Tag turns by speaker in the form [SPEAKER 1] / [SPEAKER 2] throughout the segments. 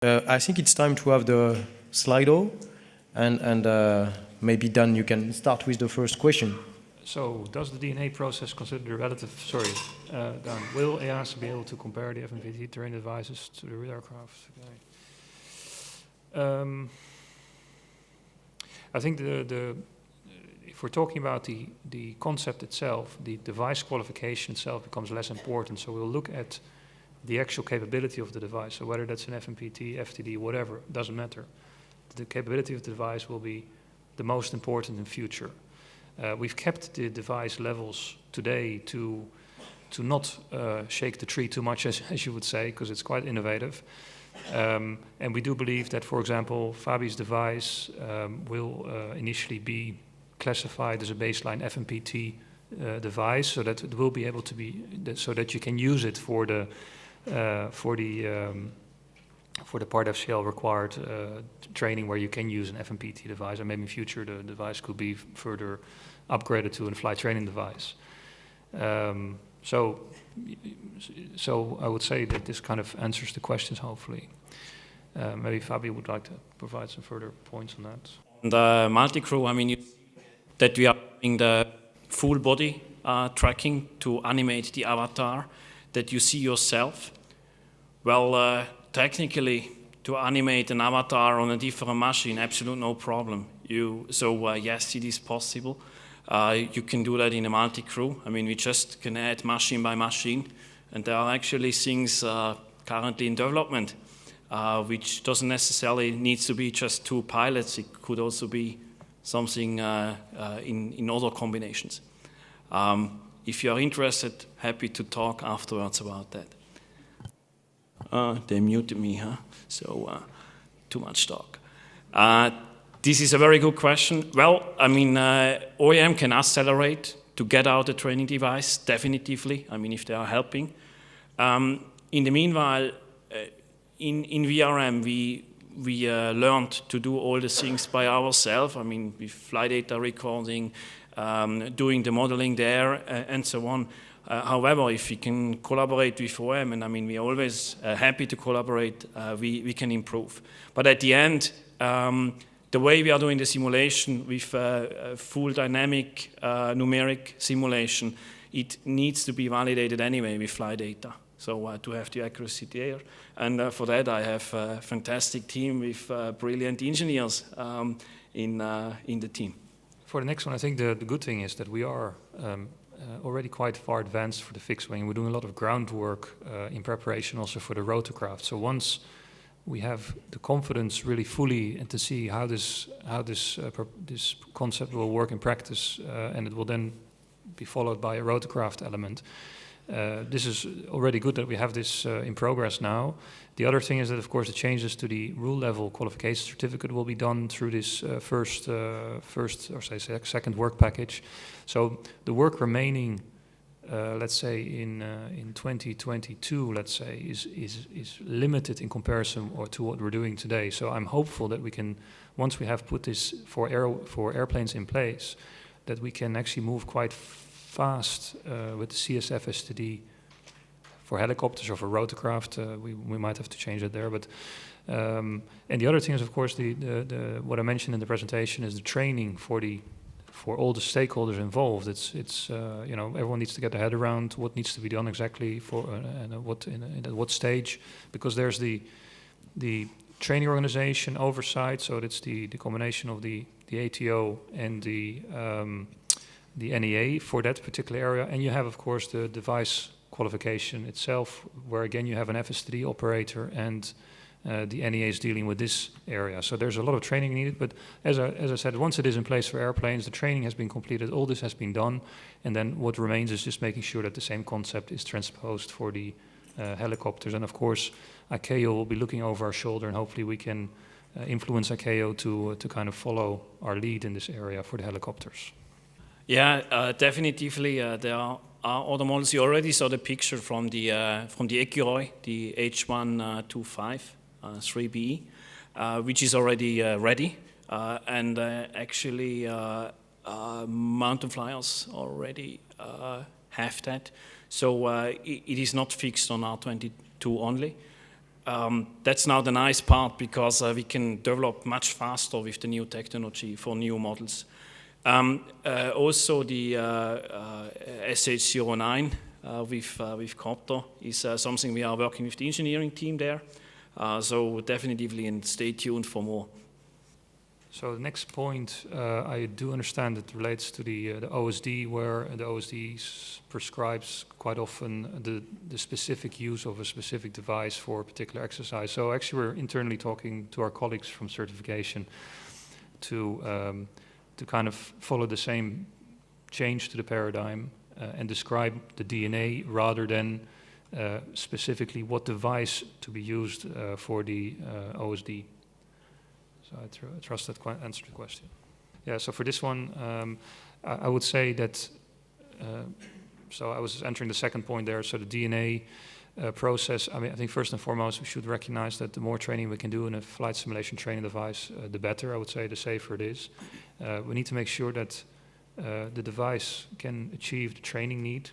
[SPEAKER 1] I think it's time to have the Slido, and maybe Dan, you can start with the first question.
[SPEAKER 2] So, does the DNA process consider the relative? Sorry, Dan. Will EASA be able to compare the FMVT terrain devices to the Rotorcraft? Okay. I think if we're talking about the concept itself, the device qualification itself becomes less important. So we'll look at the actual capability of the device. So whether that's an FMPT, FTD, whatever, doesn't matter. The capability of the device will be the most important in future. We've kept the device levels today to not shake the tree too much, as you would say, because it's quite innovative. And we do believe that, for example, Fabi's device will initially be classified as a baseline FMPT device, so that it will be able to be, so that you can use it for the part FCL required training where you can use an FMPT device, and maybe in future the device could be further upgraded to a flight training device. So I would say that this kind of answers the questions, hopefully. Maybe Fabi would like to provide some further points on that.
[SPEAKER 3] The multi-crew, I mean, that we are doing the full body tracking to animate the avatar that you see yourself. Well, technically, to animate an avatar on a different machine, absolutely no problem. Yes, it is possible. You can do that in a multi-crew. I mean, we just can add machine by machine, and there are actually things currently in development, which doesn't necessarily need to be just two pilots. It could also be something in other combinations. If you are interested, happy to talk afterwards about that. They muted me, huh? So too much talk. This is a very good question. Well, I mean, OEM can accelerate to get out a training device, definitively. I mean, if they are helping. In the meanwhile, in VRM, we learned to do all the things by ourselves. I mean, with flight data recording, doing the modeling there, and so on. However, if we can collaborate with OEM, and I mean, we're always happy to collaborate, we can improve. But at the end, the way we are doing the simulation with full dynamic numeric simulation, it needs to be validated anyway with flight data. So to have the accuracy there. And for that, I have a fantastic team with brilliant engineers in the team.
[SPEAKER 2] For the next one, I think the good thing is that we are already quite far advanced for the fixed wing. We're doing a lot of groundwork in preparation also for the rotorcraft. So once we have the confidence really fully and to see how this concept will work in practice, and it will then be followed by a rotorcraft element. This is already good that we have this in progress now. The other thing is that, of course, the changes to the rule level qualification certificate will be done through this second work package. So the work remaining, let's say in 2022, let's say, is limited in comparison to what we're doing today. So I'm hopeful that we can, once we have put this for airplanes in place, that we can actually move quite fast with the CSF STD for helicopters or for rotorcraft. We might have to change it there, but and the other thing is, of course, the what I mentioned in the presentation is the training for all the stakeholders involved. It's you know, everyone needs to get their head around what needs to be done exactly for and at what stage, because there's the training organization oversight. So that's the combination of the ATO and the NEA for that particular area, and you have, of course, the device qualification itself, where again you have an FSTD operator and the NEA is dealing with this area. So there's a lot of training needed, but as I said, once it is in place for airplanes, the training has been completed, all this has been done, and then what remains is just making sure that the same concept is transposed for the helicopters. And of course, ICAO will be looking over our shoulder, and hopefully we can influence ICAO to kind of follow our lead in this area for the helicopters.
[SPEAKER 3] Yeah, definitely. There are other models. You already saw the picture from the Ecureuil, the H125 3BE, which is already ready, and actually mountain flyers already have that. So it is not fixed on R22 only. that's now the nice part, because we can develop much faster with the new technology for new models. Also the SH09 with Copter is something we are working with the engineering team there. So definitely, and stay tuned for more.
[SPEAKER 2] So the next point, I do understand it relates to the OSD, where the OSD prescribes quite often the specific use of a specific device for a particular exercise. So actually we're internally talking to our colleagues from certification to kind of follow the same change to the paradigm and describe the DNA rather than specifically what device to be used for the OSD. So I trust that answered the question. Yeah, so for this one, I would say that, so I was entering the second point there, so the DNA process, I mean, I think first and foremost, we should recognize that the more training we can do in a flight simulation training device, the better, I would say, the safer it is. We need to make sure that the device can achieve the training need.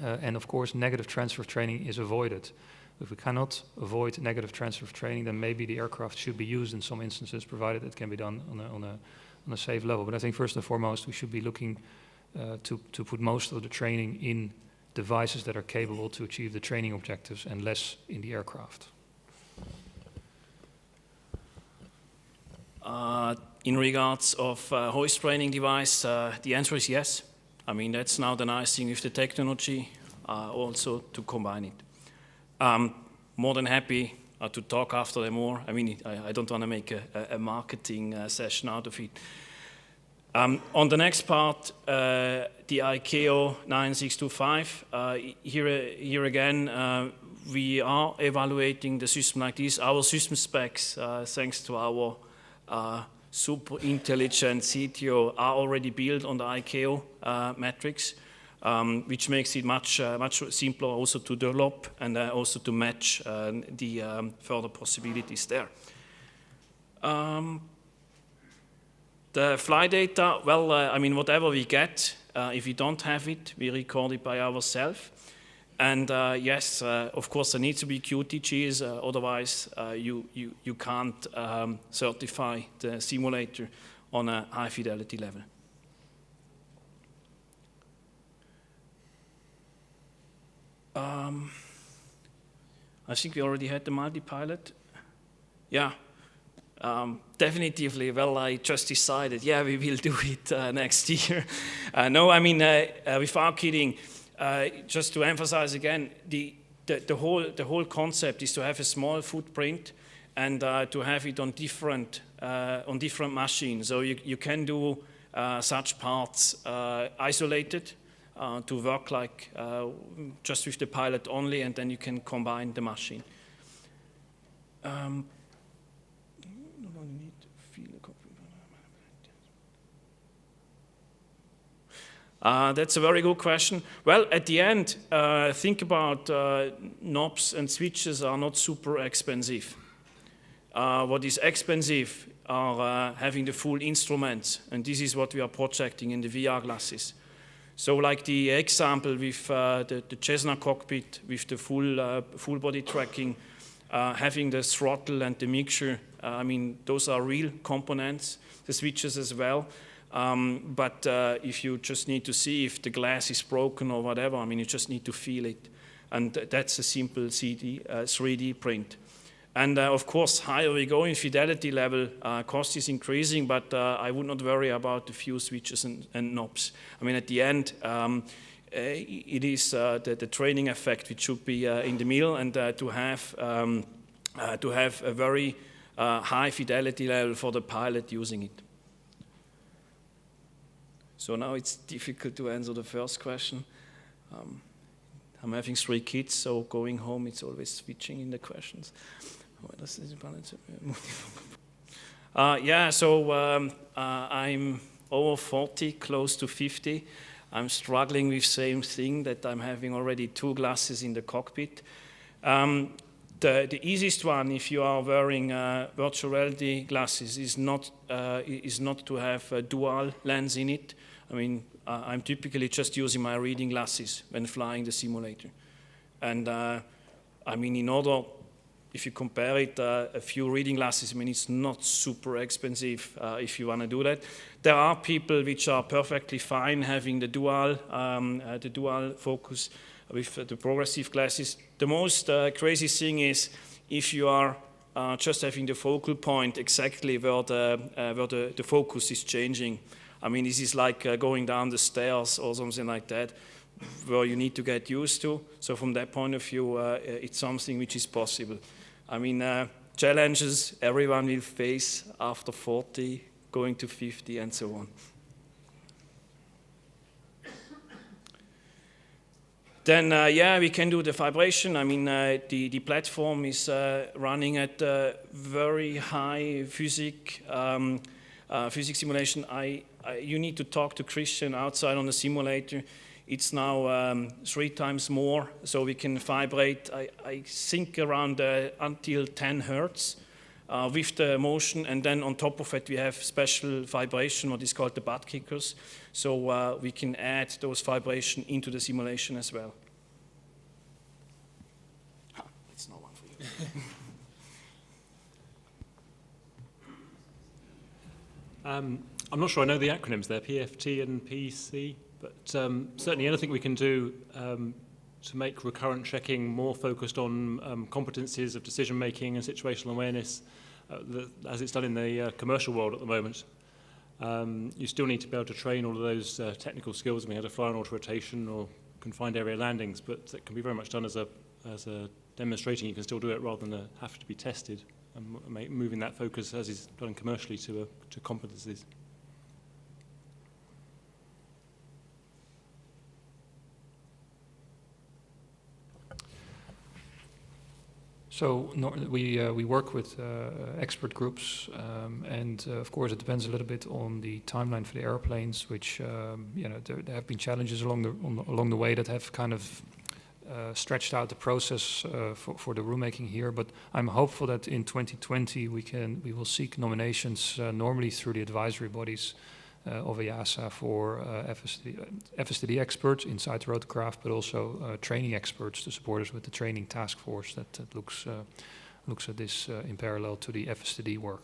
[SPEAKER 2] And of course, negative transfer of training is avoided. If we cannot avoid negative transfer of training, then maybe the aircraft should be used in some instances, provided it can be done on a safe level. But I think first and foremost, we should be looking to put most of the training in devices that are capable to achieve the training objectives and less in the aircraft.
[SPEAKER 3] In regards of hoist training device, the answer is yes. I mean, that's now the nice thing with the technology, also to combine it. More than happy to talk after them more. I mean, I don't want to make a marketing session out of it. On the next part, the ICAO 9625, here again, we are evaluating the system like this. Our system specs, thanks to our super intelligent CTO, are already built on the ICAO metrics. Which makes it much simpler also to develop and also to match the further possibilities there. The flight data, well, I mean, whatever we get, if we don't have it, we record it by ourselves. And yes, of course, there needs to be QTGs, otherwise you can't certify the simulator on a high fidelity level. I think we already had the multi-pilot. Yeah, definitively. Well, I just decided, yeah, we will do it next year. No, I mean, without kidding, just to emphasize again, the whole concept is to have a small footprint and to have it on different machines. So you can do such parts isolated. To work like just with the pilot only, and then you can combine the machine. That's a very good question. Well, at the end, think about knobs and switches are not super expensive. What is expensive are having the full instruments, and this is what we are projecting in the VR glasses. So like the example with the Cessna cockpit with the full body tracking, having the throttle and the mixture, I mean, those are real components, the switches as well. But if you just need to see if the glass is broken or whatever, I mean, you just need to feel it. And that's a simple 3D print. And of course, higher we go in fidelity level, cost is increasing, but I would not worry about the few switches and knobs. I mean, at the end, it is the training effect which should be in the middle, and to have a very high fidelity level for the pilot using it. So now it's difficult to answer the first question. I'm having 3 kids, so going home, it's always switching in the questions. Yeah, so I'm over 40, close to 50. I'm struggling with same thing, that I'm having already 2 glasses in the cockpit. The easiest one, if you are wearing virtual reality glasses, is not to have a dual lens in it. I mean, I'm typically just using my reading glasses when flying the simulator. And I mean, in order if you compare it, a few reading glasses, I mean, it's not super expensive if you want to do that. There are people which are perfectly fine having the dual focus with the progressive glasses. The most crazy thing is if you are just having the focal point exactly where the focus is changing. I mean, this is like going down the stairs or something like that, where you need to get used to. So from that point of view, it's something which is possible. I mean, challenges everyone will face after 40, going to 50, and so on. Then, yeah, we can do the vibration. I mean, the platform is running at very high physics simulation. You need to talk to Christian outside on the simulator. It's now 3 times more, so we can vibrate, I think, around until 10 hertz with the motion, and then on top of it we have special vibration, what is called the butt kickers, so we can add those vibrations into the simulation as well. That's no one for you.
[SPEAKER 4] I'm not sure I know the acronyms there, PFT and PC, but certainly anything we can do to make recurrent checking more focused on competencies of decision making and situational awareness, as it's done in the commercial world at the moment. You still need to be able to train all of those technical skills. I mean, how to fly on auto rotation or confined area landings, but it can be very much done as a demonstrating. You can still do it rather than have to be tested, and moving that focus as is done commercially to competencies.
[SPEAKER 2] So we work with expert groups, and of course it depends a little bit on the timeline for the airplanes, which there have been challenges along the way that have kind of stretched out the process for the rulemaking here. But I'm hopeful that in 2020 we will seek nominations normally through the advisory bodies of EASA for FSTD experts inside Rotorcraft, but also training experts to support us with the training task force that looks at this in parallel to the FSTD work.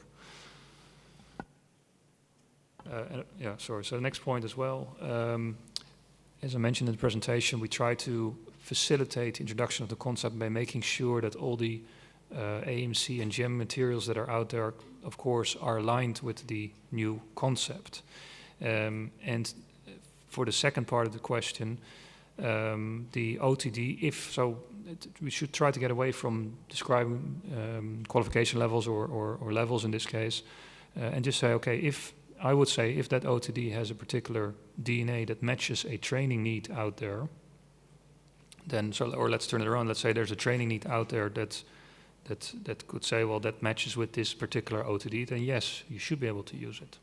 [SPEAKER 2] So the next point as well. As I mentioned in the presentation, we try to facilitate the introduction of the concept by making sure that all the AMC and GEM materials that are out there, of course, are aligned with the new concept. And for the second part of the question, the OTD, we should try to get away from describing qualification levels or levels in this case, and just say, okay, if that OTD has a particular DNA that matches a training need out there, then or let's turn it around. Let's say there's a training need out there that could say, well, that matches with this particular OTD. Then yes, you should be able to use it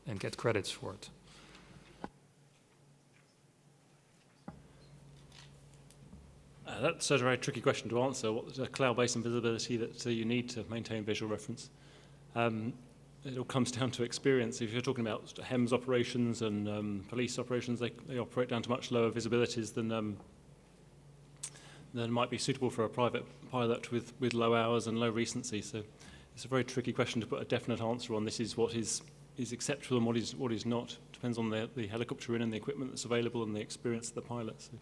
[SPEAKER 2] and get credits for it.
[SPEAKER 4] That's a very tricky question to answer. What's a cloud-based invisibility that you need to maintain visual reference? It all comes down to experience. If you're talking about HEMS operations and police operations, they operate down to much lower visibilities than might be suitable for a private pilot with low hours and low recency. So it's a very tricky question to put a definite answer on. This is what is acceptable and what is not. Depends on the helicopter you're in and the equipment that's available and the experience of the pilot. So,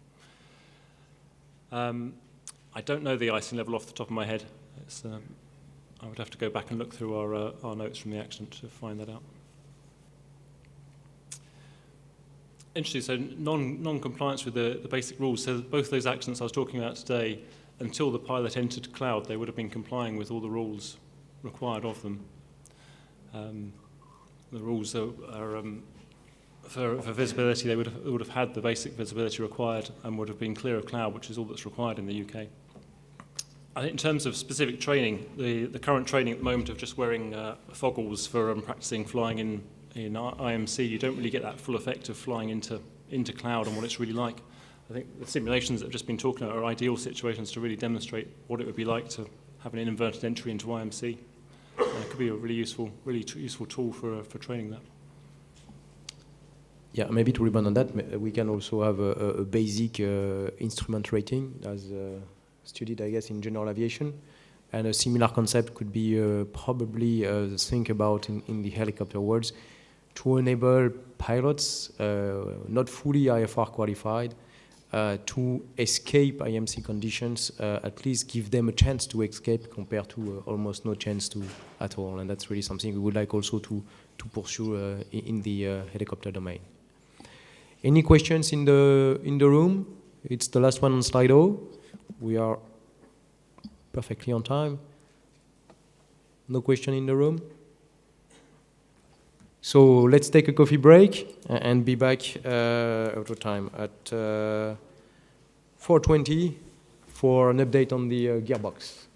[SPEAKER 4] I don't know the icing level off the top of my head. I would have to go back and look through our notes from the accident to find that out. Interesting, so non-compliance with the basic rules. So both those accidents I was talking about today, until the pilot entered cloud, they would have been complying with all the rules required of them. The rules are for visibility, they would have had the basic visibility required and would have been clear of cloud, which is all that's required in the UK. I think in terms of specific training, the current training at the moment of just wearing foggles for practicing flying in IMC, you don't really get that full effect of flying into cloud and what it's really like. I think the simulations that have just been talking about are ideal situations to really demonstrate what it would be like to have an inverted entry into IMC. It could be a really useful tool for training that.
[SPEAKER 1] Yeah, maybe to rebound on that, we can also have a basic instrument rating, as studied, I guess, in general aviation. And a similar concept could be probably think about in the helicopter worlds to enable pilots not fully IFR qualified to escape IMC conditions, at least give them a chance to escape compared to almost no chance to at all. And that's really something we would like also to pursue in the helicopter domain. Any questions in the room? It's the last one on Slido. We are perfectly on time. No question in the room? So let's take a coffee break and be back out of time at 4:20 for an update on the gearbox.